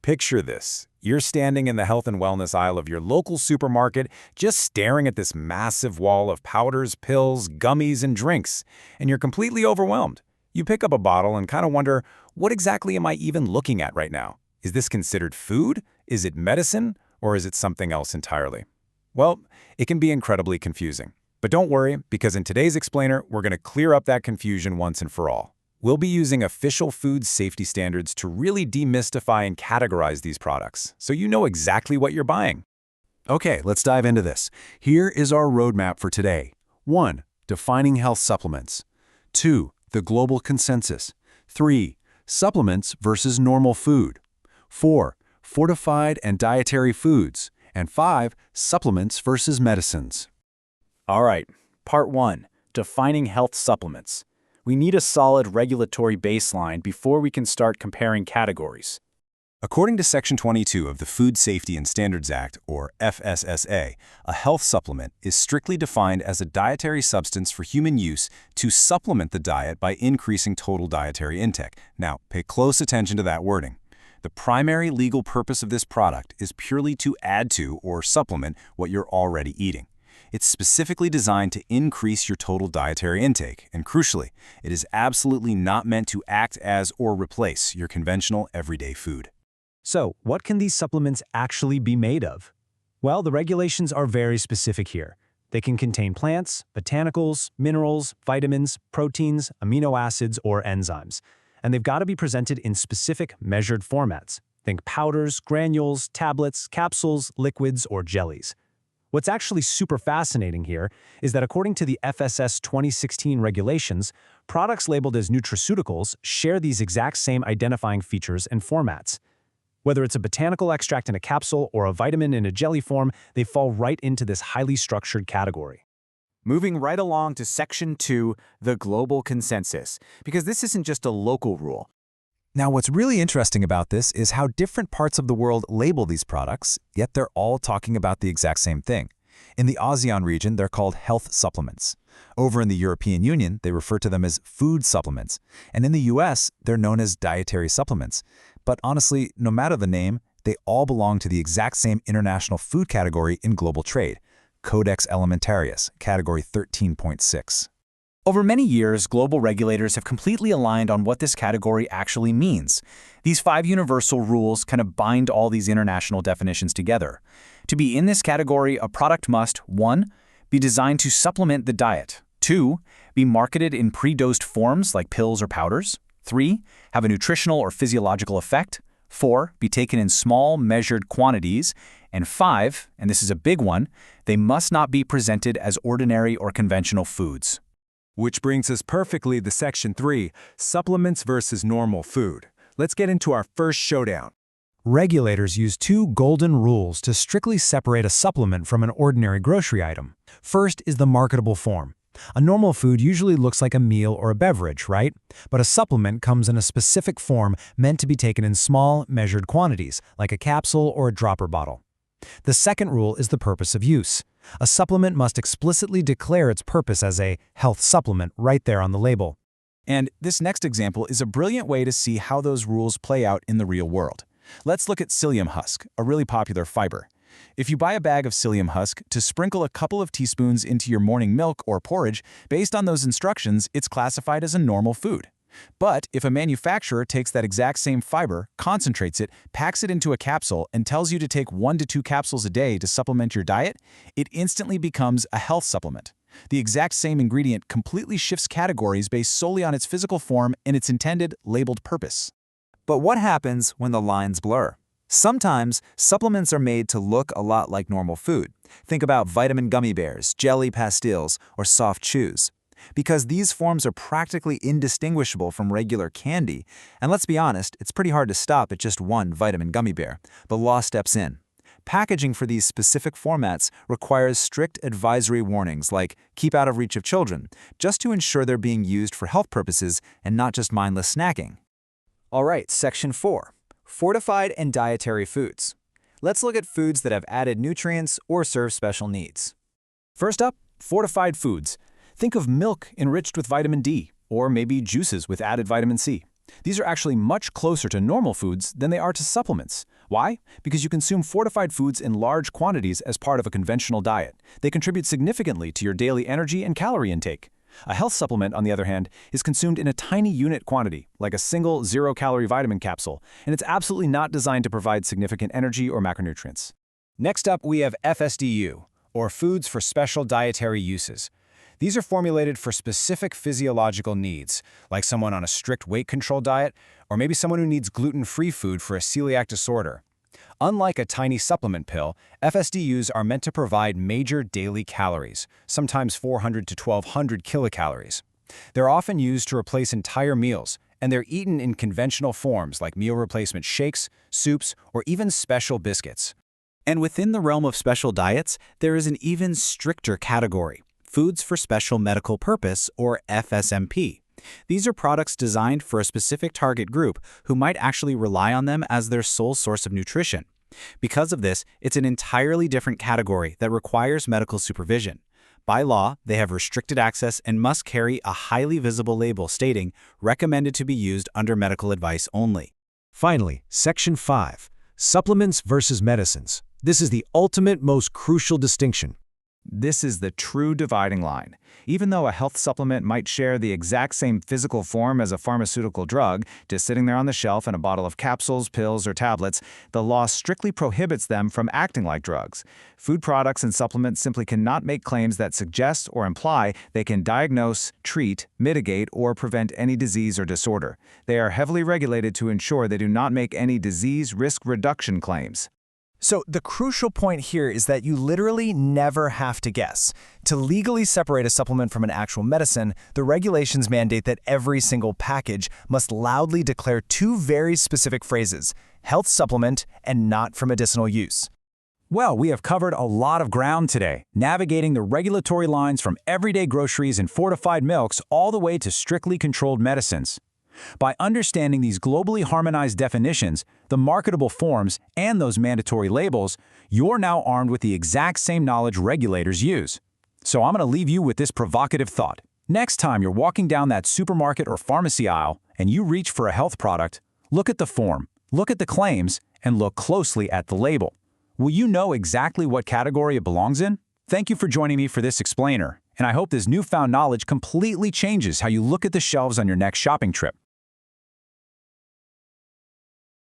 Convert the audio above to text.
Picture this. You're standing in the health and wellness aisle of your local supermarket, just staring at this massive wall of powders, pills, gummies, and drinks, and you're completely overwhelmed. You pick up a bottle and kind of wonder, what exactly am I even looking at right now? Is this considered food? Is it medicine? Or is it something else entirely? Well, it can be incredibly confusing. But don't worry, because in today's explainer, we're going to clear up that confusion once and for all. We'll be using official food safety standards to really demystify and categorize these products, so you know exactly what you're buying. Okay, let's dive into this. Here is our roadmap for today. 1. Defining health supplements. 2. The global consensus. 3. Supplements versus normal food. 4. Fortified and dietary foods. And 5. Supplements versus medicines. All right, Part 1. Defining health supplements. We need a solid regulatory baseline before we can start comparing categories. According to Section 22 of the Food Safety and Standards Act, or FSSA, a health supplement is strictly defined as a dietary substance for human use to supplement the diet by increasing total dietary intake. Now, pay close attention to that wording. The primary legal purpose of this product is purely to add to or supplement what you're already eating. It's specifically designed to increase your total dietary intake, and crucially, it is absolutely not meant to act as or replace your conventional everyday food. So, what can these supplements actually be made of? Well, the regulations are very specific here. They can contain plants, botanicals, minerals, vitamins, proteins, amino acids, or enzymes. And they've got to be presented in specific measured formats. Think powders, granules, tablets, capsules, liquids, or jellies. What's actually super fascinating here is that according to the FSS 2016 regulations, products labeled as nutraceuticals share these exact same identifying features and formats. Whether it's a botanical extract in a capsule or a vitamin in a jelly form, they fall right into this highly structured category. Moving right along to Section 2, the global consensus, because this isn't just a local rule. Now, what's really interesting about this is how different parts of the world label these products, yet they're all talking about the exact same thing. In the ASEAN region, they're called health supplements. Over in the European Union, they refer to them as food supplements. And in the US, they're known as dietary supplements. But honestly, no matter the name, they all belong to the exact same international food category in global trade, Codex Alimentarius, category 13.6. Over many years, global regulators have completely aligned on what this category actually means. These 5 universal rules kind of bind all these international definitions together. To be in this category, a product must 1. Be designed to supplement the diet. 2. Be marketed in pre-dosed forms like pills or powders. 3. Have a nutritional or physiological effect. 4. Be taken in small, measured quantities. And 5, and this is a big one, they must not be presented as ordinary or conventional foods. Which brings us perfectly to Section 3, supplements versus normal food. Let's get into our first showdown. Regulators use 2 golden rules to strictly separate a supplement from an ordinary grocery item. First is the marketable form. A normal food usually looks like a meal or a beverage, right? But a supplement comes in a specific form meant to be taken in small, measured quantities, like a capsule or a dropper bottle. The second rule is the purpose of use. A supplement must explicitly declare its purpose as a health supplement right there on the label. And this next example is a brilliant way to see how those rules play out in the real world. Let's look at psyllium husk, a really popular fiber. If you buy a bag of psyllium husk to sprinkle a couple of teaspoons into your morning milk or porridge, based on those instructions, it's classified as a normal food. But if a manufacturer takes that exact same fiber, concentrates it, packs it into a capsule, and tells you to take 1 to 2 capsules a day to supplement your diet, it instantly becomes a health supplement. The exact same ingredient completely shifts categories based solely on its physical form and its intended, labeled purpose. But what happens when the lines blur? Sometimes, supplements are made to look a lot like normal food. Think about vitamin gummy bears, jelly pastilles, or soft chews. Because these forms are practically indistinguishable from regular candy, and let's be honest, it's pretty hard to stop at just 1 vitamin gummy bear, the law steps in. Packaging for these specific formats requires strict advisory warnings like keep out of reach of children, just to ensure they're being used for health purposes and not just mindless snacking. All right, Section 4. Fortified and dietary foods. Let's look at foods that have added nutrients or serve special needs. First up, fortified foods. Think of milk enriched with vitamin D, or maybe juices with added vitamin C. These are actually much closer to normal foods than they are to supplements. Why? Because you consume fortified foods in large quantities as part of a conventional diet. They contribute significantly to your daily energy and calorie intake. A health supplement, on the other hand, is consumed in a tiny unit quantity, like a single zero-calorie vitamin capsule, and it's absolutely not designed to provide significant energy or macronutrients. Next up, we have FSDU, or Foods for Special Dietary Uses. These are formulated for specific physiological needs, like someone on a strict weight control diet, or maybe someone who needs gluten-free food for a celiac disorder. Unlike a tiny supplement pill, FSDUs are meant to provide major daily calories, sometimes 400 to 1,200 kilocalories. They're often used to replace entire meals, and they're eaten in conventional forms like meal replacement shakes, soups, or even special biscuits. And within the realm of special diets, there is an even stricter category: Foods for Special Medical Purpose, or FSMP. These are products designed for a specific target group who might actually rely on them as their sole source of nutrition. Because of this, it's an entirely different category that requires medical supervision. By law, they have restricted access and must carry a highly visible label stating recommended to be used under medical advice only. Finally, Section 5, Supplements versus Medicines. This is the ultimate, most crucial distinction. This is the true dividing line. Even though a health supplement might share the exact same physical form as a pharmaceutical drug, just sitting there on the shelf in a bottle of capsules, pills, or tablets, the law strictly prohibits them from acting like drugs. Food products and supplements simply cannot make claims that suggest or imply they can diagnose, treat, mitigate, or prevent any disease or disorder. They are heavily regulated to ensure they do not make any disease risk reduction claims. So the crucial point here is that you literally never have to guess. To legally separate a supplement from an actual medicine, the regulations mandate that every single package must loudly declare two very specific phrases: health supplement and not for medicinal use. Well, we have covered a lot of ground today, navigating the regulatory lines from everyday groceries and fortified milks all the way to strictly controlled medicines. By understanding these globally harmonized definitions, the marketable forms, and those mandatory labels, you're now armed with the exact same knowledge regulators use. So I'm going to leave you with this provocative thought. Next time you're walking down that supermarket or pharmacy aisle and you reach for a health product, look at the form, look at the claims, and look closely at the label. Will you know exactly what category it belongs in? Thank you for joining me for this explainer, and I hope this newfound knowledge completely changes how you look at the shelves on your next shopping trip.